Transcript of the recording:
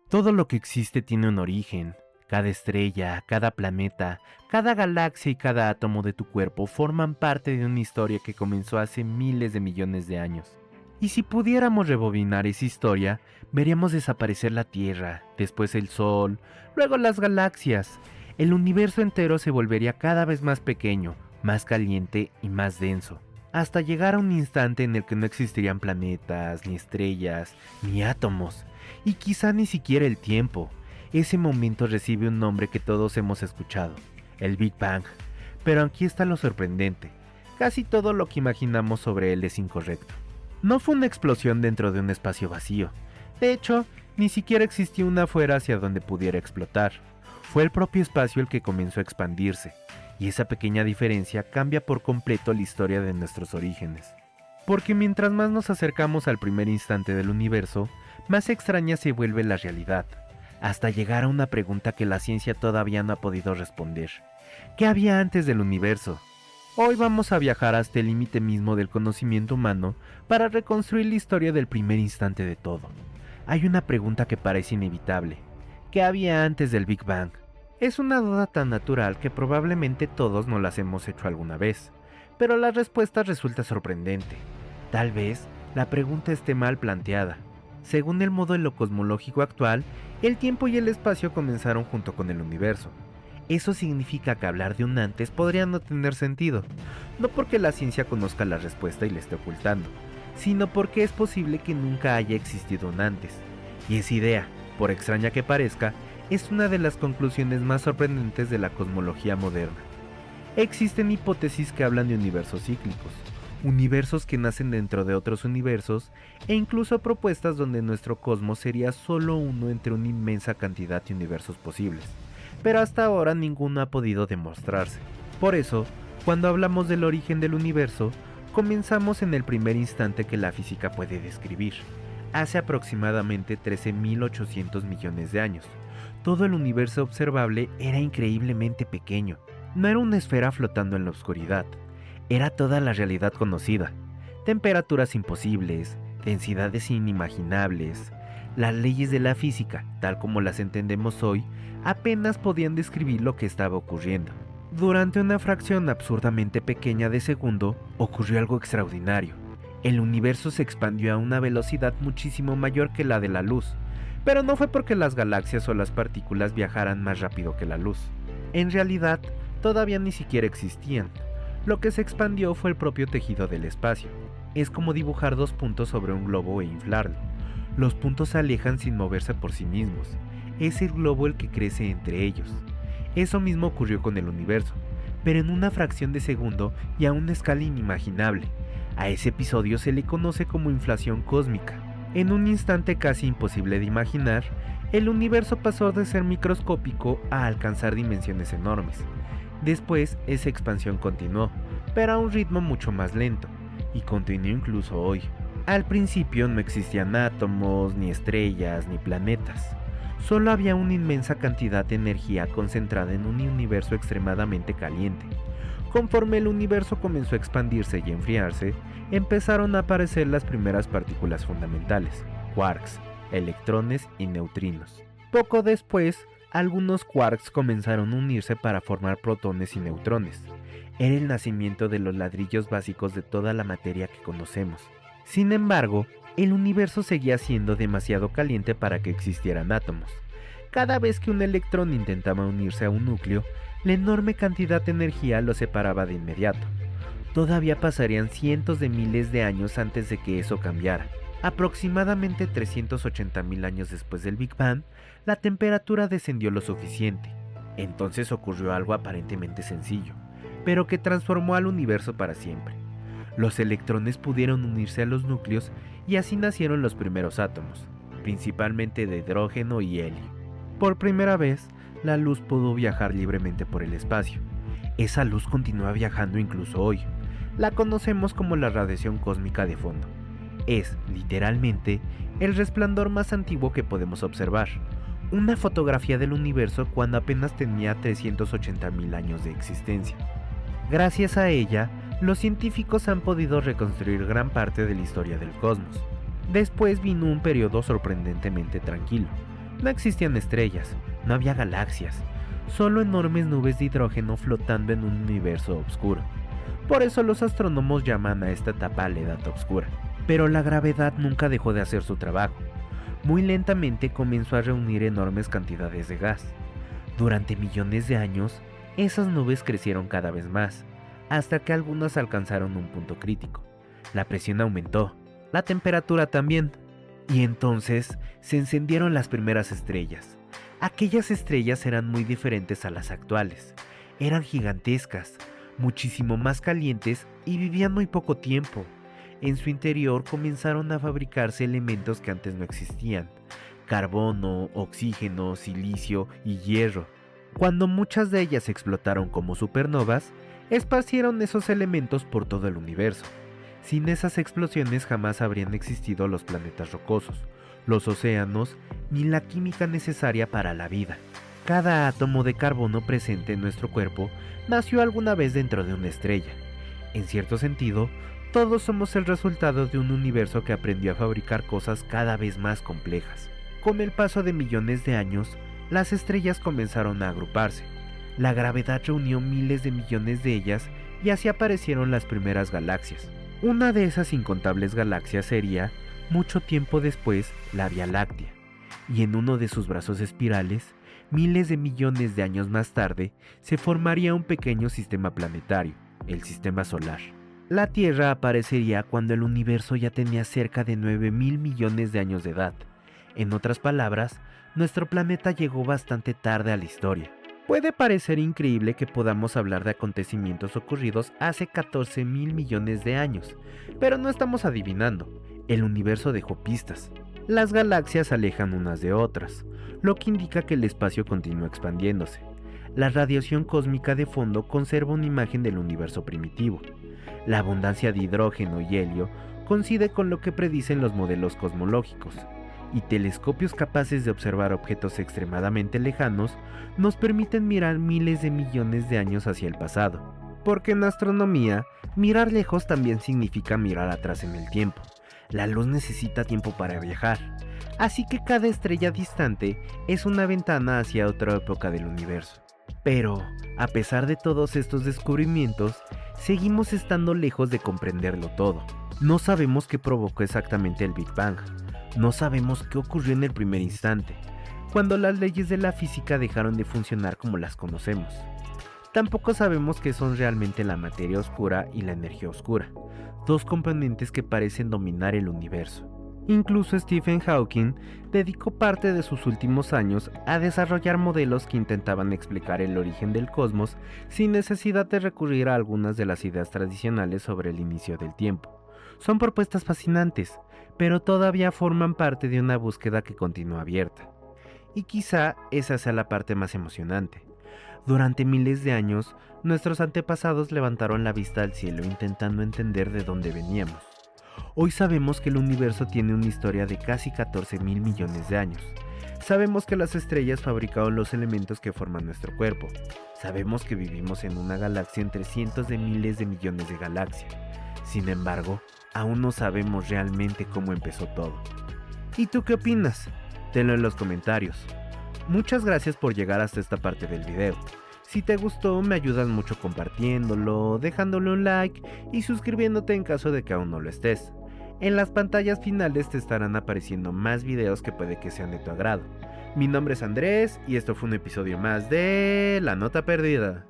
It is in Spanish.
Todo lo que existe tiene un origen. Cada estrella, cada planeta, cada galaxia y cada átomo de tu cuerpo forman parte de una historia que comenzó hace miles de millones de años. Y si pudiéramos rebobinar esa historia, veríamos desaparecer la Tierra, después el Sol, luego las galaxias. El universo entero se volvería cada vez más pequeño, más caliente y más denso, hasta llegar a un instante en el que no existirían planetas, ni estrellas, ni átomos, y quizá ni siquiera el tiempo. Ese momento recibe un nombre que todos hemos escuchado, el Big Bang. Pero aquí está lo sorprendente, casi todo lo que imaginamos sobre él es incorrecto. No fue una explosión dentro de un espacio vacío. De hecho, ni siquiera existía una afuera hacia donde pudiera explotar. Fue el propio espacio el que comenzó a expandirse, y esa pequeña diferencia cambia por completo la historia de nuestros orígenes. Porque mientras más nos acercamos al primer instante del universo, más extraña se vuelve la realidad, hasta llegar a una pregunta que la ciencia todavía no ha podido responder. ¿Qué había antes del universo? Hoy vamos a viajar hasta el límite mismo del conocimiento humano para reconstruir la historia del primer instante de todo. Hay una pregunta que parece inevitable. ¿Qué había antes del Big Bang? Es una duda tan natural que probablemente todos nos las hemos hecho alguna vez, pero la respuesta resulta sorprendente. Tal vez la pregunta esté mal planteada. Según el modelo cosmológico actual, el tiempo y el espacio comenzaron junto con el universo. Eso significa que hablar de un antes podría no tener sentido, no porque la ciencia conozca la respuesta y la esté ocultando, sino porque es posible que nunca haya existido un antes. Y esa idea, por extraña que parezca, es una de las conclusiones más sorprendentes de la cosmología moderna. Existen hipótesis que hablan de universos cíclicos, universos que nacen dentro de otros universos, e incluso propuestas donde nuestro cosmos sería solo uno entre una inmensa cantidad de universos posibles. Pero hasta ahora ninguno ha podido demostrarse. Por eso, cuando hablamos del origen del universo, comenzamos en el primer instante que la física puede describir, hace aproximadamente 13.800 millones de años. Todo el universo observable era increíblemente pequeño. No era una esfera flotando en la oscuridad, era toda la realidad conocida. Temperaturas imposibles, densidades inimaginables. Las leyes de la física, tal como las entendemos hoy, apenas podían describir lo que estaba ocurriendo. Durante una fracción absurdamente pequeña de segundo, ocurrió algo extraordinario. El universo se expandió a una velocidad muchísimo mayor que la de la luz, pero no fue porque las galaxias o las partículas viajaran más rápido que la luz. En realidad, todavía ni siquiera existían. Lo que se expandió fue el propio tejido del espacio. Es como dibujar dos puntos sobre un globo e inflarlo. Los puntos se alejan sin moverse por sí mismos. Es el globo el que crece entre ellos. Eso mismo ocurrió con el universo, pero en una fracción de segundo y a una escala inimaginable. A ese episodio se le conoce como inflación cósmica. En un instante casi imposible de imaginar, el universo pasó de ser microscópico a alcanzar dimensiones enormes. Después, esa expansión continuó, pero a un ritmo mucho más lento, y continúa incluso hoy. Al principio no existían átomos, ni estrellas, ni planetas. Solo había una inmensa cantidad de energía concentrada en un universo extremadamente caliente. Conforme el universo comenzó a expandirse y enfriarse, empezaron a aparecer las primeras partículas fundamentales, quarks, electrones y neutrinos. Poco después, algunos quarks comenzaron a unirse para formar protones y neutrones. Era el nacimiento de los ladrillos básicos de toda la materia que conocemos. Sin embargo, el universo seguía siendo demasiado caliente para que existieran átomos. Cada vez que un electrón intentaba unirse a un núcleo, la enorme cantidad de energía lo separaba de inmediato. Todavía pasarían cientos de miles de años antes de que eso cambiara. Aproximadamente 380.000 años después del Big Bang, la temperatura descendió lo suficiente. Entonces ocurrió algo aparentemente sencillo, pero que transformó al universo para siempre. Los electrones pudieron unirse a los núcleos y así nacieron los primeros átomos, principalmente de hidrógeno y helio. Por primera vez, la luz pudo viajar libremente por el espacio. Esa luz continúa viajando incluso hoy. La conocemos como la radiación cósmica de fondo. Es, literalmente, el resplandor más antiguo que podemos observar. Una fotografía del universo cuando apenas tenía 380.000 años de existencia. Gracias a ella, los científicos han podido reconstruir gran parte de la historia del cosmos. Después vino un periodo sorprendentemente tranquilo, No existían estrellas, no había galaxias, solo enormes nubes de hidrógeno flotando en un universo oscuro. Por eso los astrónomos llaman a esta etapa la edad oscura. Pero la gravedad nunca dejó de hacer su trabajo. Muy lentamente comenzó a reunir enormes cantidades de gas. Durante millones de años, esas nubes crecieron cada vez más, hasta que algunas alcanzaron un punto crítico. La presión aumentó, la temperatura también, y entonces se encendieron las primeras estrellas. Aquellas estrellas eran muy diferentes a las actuales. Eran gigantescas, muchísimo más calientes y vivían muy poco tiempo. En su interior comenzaron a fabricarse elementos que antes no existían: carbono, oxígeno, silicio y hierro. Cuando muchas de ellas explotaron como supernovas, esparcieron esos elementos por todo el universo. Sin esas explosiones jamás habrían existido los planetas rocosos, los océanos, ni la química necesaria para la vida. Cada átomo de carbono presente en nuestro cuerpo nació alguna vez dentro de una estrella. En cierto sentido, todos somos el resultado de un universo que aprendió a fabricar cosas cada vez más complejas. Con el paso de millones de años, las estrellas comenzaron a agruparse. La gravedad reunió miles de millones de ellas y así aparecieron las primeras galaxias. Una de esas incontables galaxias sería, mucho tiempo después, la Vía Láctea. Y en uno de sus brazos espirales, miles de millones de años más tarde, se formaría un pequeño sistema planetario, el Sistema Solar. La Tierra aparecería cuando el universo ya tenía cerca de 9.000 millones de años de edad. En otras palabras, nuestro planeta llegó bastante tarde a la historia. Puede parecer increíble que podamos hablar de acontecimientos ocurridos hace 14.000 millones de años, pero no estamos adivinando. El universo dejó pistas. Las galaxias se alejan unas de otras, lo que indica que el espacio continúa expandiéndose. La radiación cósmica de fondo conserva una imagen del universo primitivo. La abundancia de hidrógeno y helio coincide con lo que predicen los modelos cosmológicos, y telescopios capaces de observar objetos extremadamente lejanos nos permiten mirar miles de millones de años hacia el pasado. Porque en astronomía, mirar lejos también significa mirar atrás en el tiempo. La luz necesita tiempo para viajar, así que cada estrella distante es una ventana hacia otra época del universo. Pero, a pesar de todos estos descubrimientos, seguimos estando lejos de comprenderlo todo. No sabemos qué provocó exactamente el Big Bang. No sabemos qué ocurrió en el primer instante, cuando las leyes de la física dejaron de funcionar como las conocemos. Tampoco sabemos qué son realmente la materia oscura y la energía oscura, dos componentes que parecen dominar el universo. Incluso Stephen Hawking dedicó parte de sus últimos años a desarrollar modelos que intentaban explicar el origen del cosmos sin necesidad de recurrir a algunas de las ideas tradicionales sobre el inicio del tiempo. Son propuestas fascinantes, pero todavía forman parte de una búsqueda que continúa abierta. Y quizá esa sea la parte más emocionante. Durante miles de años, nuestros antepasados levantaron la vista al cielo intentando entender de dónde veníamos. Hoy sabemos que el universo tiene una historia de casi 14.000 millones de años. Sabemos que las estrellas fabricaron los elementos que forman nuestro cuerpo. Sabemos que vivimos en una galaxia entre cientos de miles de millones de galaxias. Sin embargo, aún no sabemos realmente cómo empezó todo. ¿Y tú qué opinas? Tenlo en los comentarios. Muchas gracias por llegar hasta esta parte del video. Si te gustó, me ayudas mucho compartiéndolo, dejándole un like y suscribiéndote en caso de que aún no lo estés. En las pantallas finales te estarán apareciendo más videos que puede que sean de tu agrado. Mi nombre es Andrés y esto fue un episodio más de La Nota Perdida.